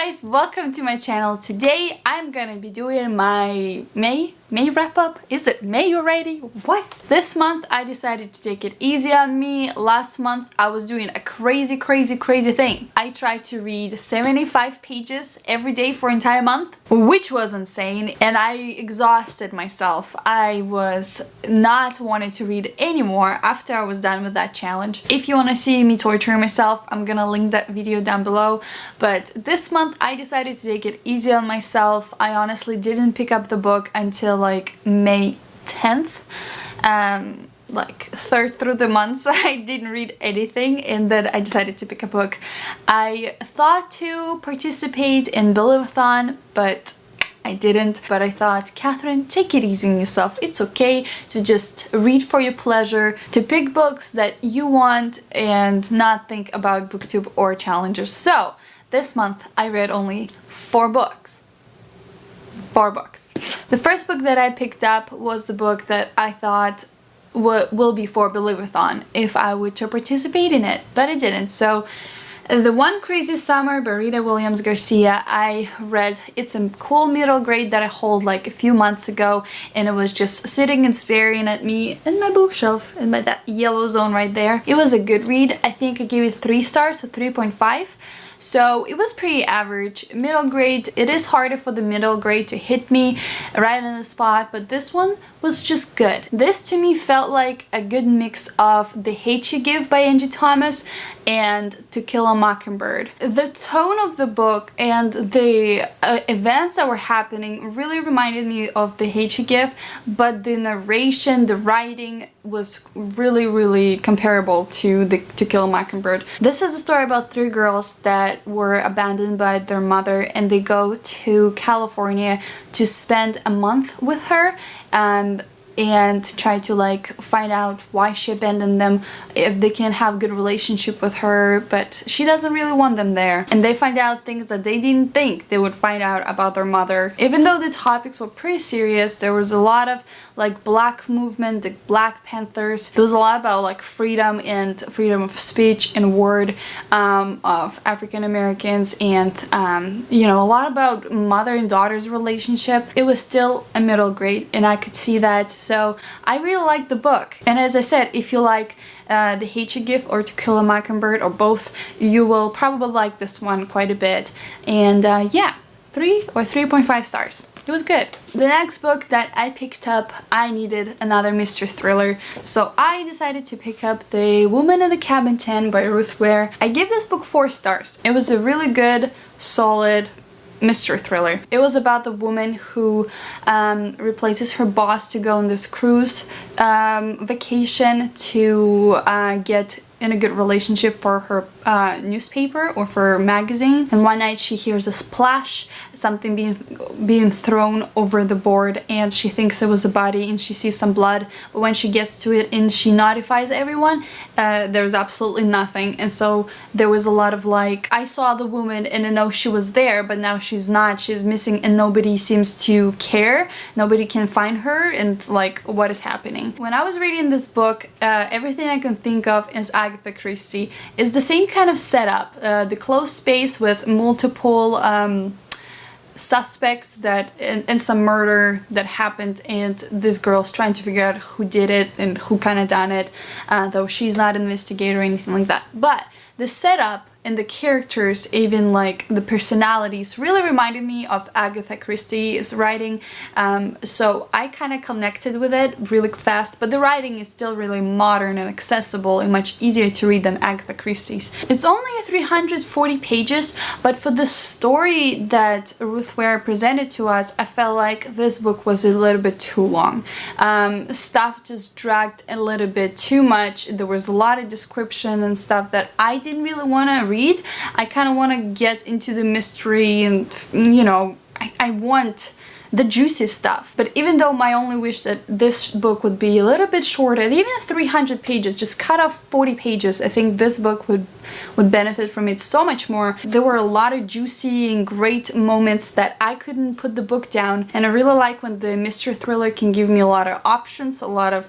guys, welcome to my channel. Today I'm gonna be doing my May wrap up. Is it May already? What? This month I decided to take it easy on me. Last month I was doing a crazy thing. I tried to read 75 pages every day for an entire month, which was insane, and I exhausted myself. I was not wanting to read anymore after I was done with that challenge. If you want to see me torture myself, I'm gonna link that video down below. But this month I decided to take it easy on myself. I honestly didn't pick up the book until like May 10th. Like third through the months I didn't read anything, and then I decided to pick a book. I thought to participate in Believe-a-thon, but I didn't. But I thought, Catherine, take it easy on yourself. It's okay to just read for your pleasure, to pick books that you want and not think about booktube or challenges. So this month I read only 4 books. 4 books. The first book that I picked up was the book that I thought will be for Believe-a-thon if I were to participate in it, but I didn't. So The One Crazy Summer by Rita Williams Garcia, I read. It's a cool middle grade that I hold like a few months ago, and it was just sitting and staring at me in my bookshelf in that yellow zone right there. It was a good read. I think I gave it 3 stars, so 3.5. So it was pretty average. Middle grade, it is harder for the middle grade to hit me right on the spot, but this one was just good. This to me felt like a good mix of The Hate U Give by Angie Thomas and To Kill a Mockingbird. The tone of the book and the events that were happening really reminded me of The Hate U Give, but the narration, the writing was really comparable to To Kill a Mockingbird. This is a story about 3 girls that were abandoned by their mother, and they go to California to spend a month with her and try to like find out why she abandoned them, if they can have good relationship with her, but she doesn't really want them there. And they find out things that they didn't think they would find out about their mother. Even though the topics were pretty serious, there was a lot of like black movement, the Black Panthers. There was a lot about like freedom and freedom of speech and word of African Americans, and you know, a lot about mother and daughter's relationship. It was still a middle grade, and I could see that. So I really liked the book. And as I said, if you like The Hate U Give or To Kill a Mockingbird, or both, you will probably like this one quite a bit. And yeah, 3 or 3.5 stars. It was good. The next book that I picked up, I needed another mystery thriller, so I decided to pick up The Woman in the Cabin 10 by Ruth Ware. I gave this book 4 stars. It was a really good, solid mystery thriller. It was about the woman who replaces her boss to go on this cruise vacation to get in a good relationship for her newspaper or for her magazine. And one night she hears a splash, something being thrown over the board, and she thinks it was a body, and she sees some blood. But when she gets to it and she notifies everyone, there's absolutely nothing. And so there was a lot of like, I saw the woman and I know she was there, but now she's not, she's missing, and nobody seems to care. Nobody can find her, and like, what is happening? When I was reading this book, everything I can think of is Agatha Christie. It's the same kind of setup, the closed space with multiple suspects that and some murder that happened, and this girl's trying to figure out who did it and who kind of done it, though she's not an investigator or anything like that. But the setup and the characters, even like the personalities, really reminded me of Agatha Christie's writing, so I kind of connected with it really fast. But the writing is still really modern and accessible and much easier to read than Agatha Christie's. It's only 340 pages, but for the story that Ruth Ware presented to us, I felt like this book was a little bit too long. Stuff just dragged a little bit too much. There was a lot of description and stuff that I didn't really want to read. I kind of want to get into the mystery, and you know, I want the juicy stuff. But even though my only wish that this book would be a little bit shorter, even 300 pages, just cut off 40 pages, I think this book would benefit from it so much more. There were a lot of juicy and great moments that I couldn't put the book down, and I really like when the mystery thriller can give me a lot of options, a lot of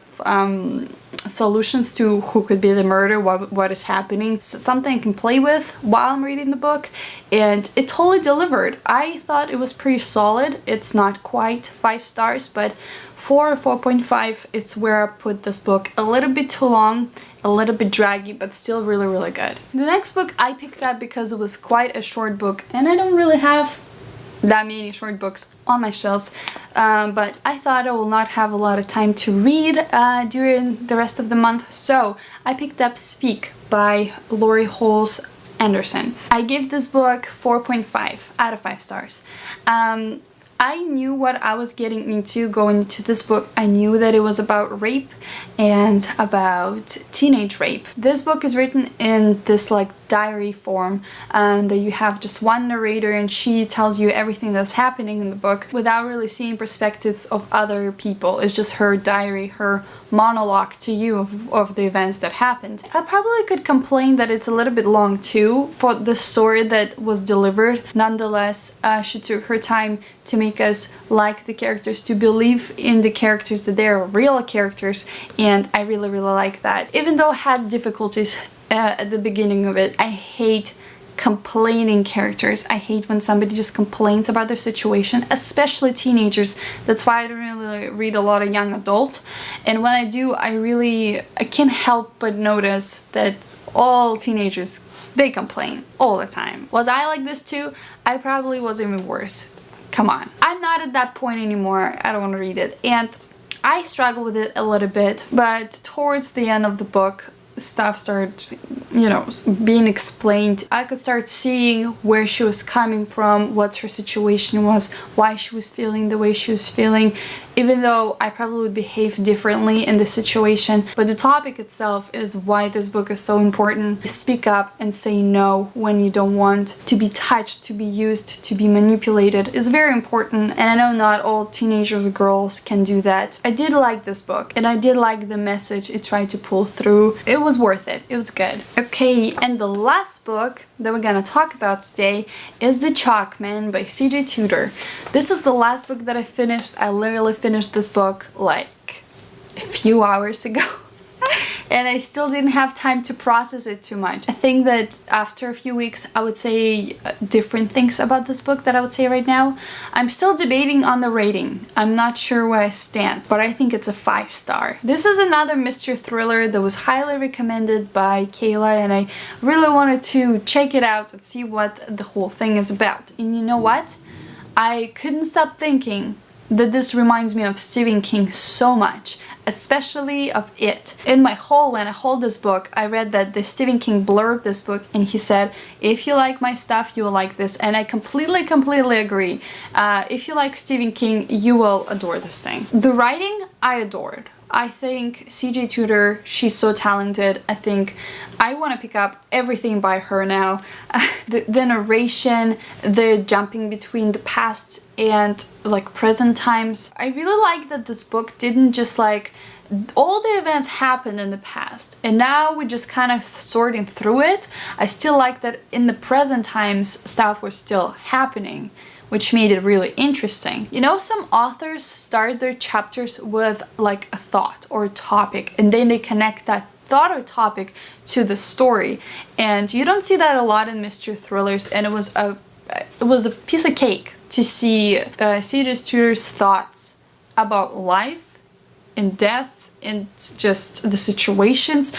solutions to who could be the murderer, what is happening, something I can play with while I'm reading the book, and it totally delivered. I thought it was pretty solid. It's not quite 5 stars, but 4 or 4.5, it's where I put this book. A little bit too long, a little bit draggy, but still really, really good. The next book I picked up because it was quite a short book, and I don't really have that many short books on my shelves, but I thought I will not have a lot of time to read during the rest of the month, so I picked up Speak by Laurie Halse Anderson. I give this book 4.5 out of 5 stars. I knew what I was getting into going into this book. I knew that it was about rape and about teenage rape. This book is written in this like diary form, and that you have just one narrator and she tells you everything that's happening in the book without really seeing perspectives of other people. It's just her diary, her monologue to you of the events that happened. I probably could complain that it's a little bit long too for the story that was delivered. Nonetheless, she took her time to make us like the characters, to believe in the characters, that they're real characters, and I really, really like that. Even though I had difficulties at the beginning of it, I hate complaining characters. I hate when somebody just complains about their situation, especially teenagers. That's why I don't really read a lot of young adult, and when I do, I can't help but notice that all teenagers, they complain all the time. Was I like this too? I probably was even worse. Come on. I'm not at that point anymore. I don't want to read it, and I struggle with it a little bit, but towards the end of the book, stuff started, you know, being explained. I could start seeing where she was coming from, what her situation was, why she was feeling the way she was feeling, even though I probably would behave differently in the situation. But the topic itself is why this book is so important. Speak up and say no when you don't want to be touched, to be used, to be manipulated is very important, and I know not all teenagers or girls can do that. I did like this book, and I did like the message it tried to pull through. It was worth it. It was good. Okay, and the last book that we're gonna talk about today is The Chalkman by CJ Tudor. This is the last book that I finished. I literally finished this book like a few hours ago. And I still didn't have time to process it too much. I think that after a few weeks I would say different things about this book that I would say right now. I'm still debating on the rating. I'm not sure where I stand, but I think it's a 5 star. This is another mystery thriller that was highly recommended by Kayla, and I really wanted to check it out and see what the whole thing is about. And you know what? I couldn't stop thinking that this reminds me of Stephen King so much, especially of It. When I hold this book, I read that the Stephen King blurbed this book, and he said, if you like my stuff, you will like this, and I completely agree. If you like Stephen King, you will adore this thing. The writing, I adored. I think CJ Tudor, she's so talented. I think I want to pick up everything by her now. The narration, the jumping between the past and like present times. I really like that this book didn't just like, all the events happened in the past and now we're just kind of sorting through it. I still like that in the present times stuff was still happening, which made it really interesting. You know, some authors start their chapters with like a thought or a topic, and then they connect that thought or topic to the story, and you don't see that a lot in mystery thrillers, and it was a piece of cake to see C.J. Tudor's thoughts about life and death and just the situations.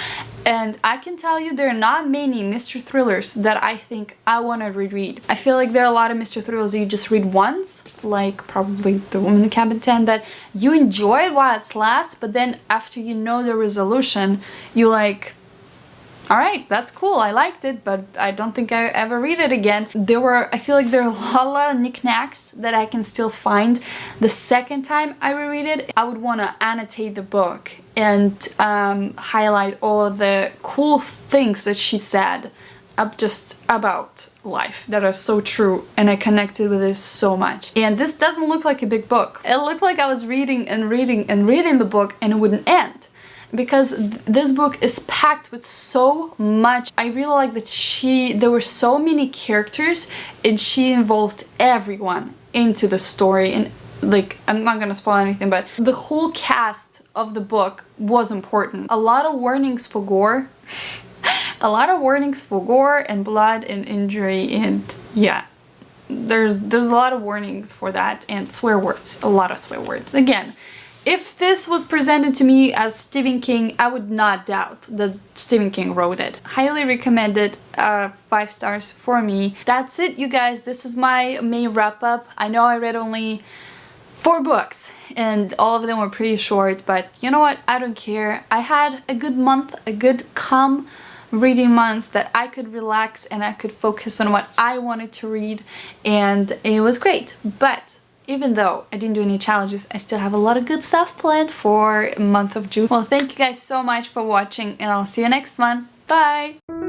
And I can tell you there are not many mystery thrillers that I think I want to reread. I feel like there are a lot of mystery thrillers that you just read once, like probably The Woman in the Cabin 10, that you enjoy it while it lasts, but then after you know the resolution, you like, alright, that's cool, I liked it, but I don't think I ever read it again. I feel like there are a lot of knickknacks that I can still find. The second time I reread it, I would want to annotate the book and highlight all of the cool things that she said just about life that are so true, and I connected with it so much. And this doesn't look like a big book. It looked like I was reading and reading and reading the book and it wouldn't end, because this book is packed with so much. I really like that there were so many characters and she involved everyone into the story, and like, I'm not gonna spoil anything, but the whole cast of the book was important. A lot of warnings for gore. A lot of warnings for gore and blood and injury, and yeah, there's a lot of warnings for that, and swear words, a lot of swear words. Again, if this was presented to me as Stephen King, I would not doubt that Stephen King wrote it. Highly recommended, 5 stars for me. That's it, you guys. This is my May wrap-up. I know I read only 4 books, and all of them were pretty short, but you know what? I don't care. I had a good month, a good calm reading months that I could relax and I could focus on what I wanted to read, and it was great. But even though I didn't do any challenges, I still have a lot of good stuff planned for the month of June. Well, thank you guys so much for watching, and I'll see you next one. Bye!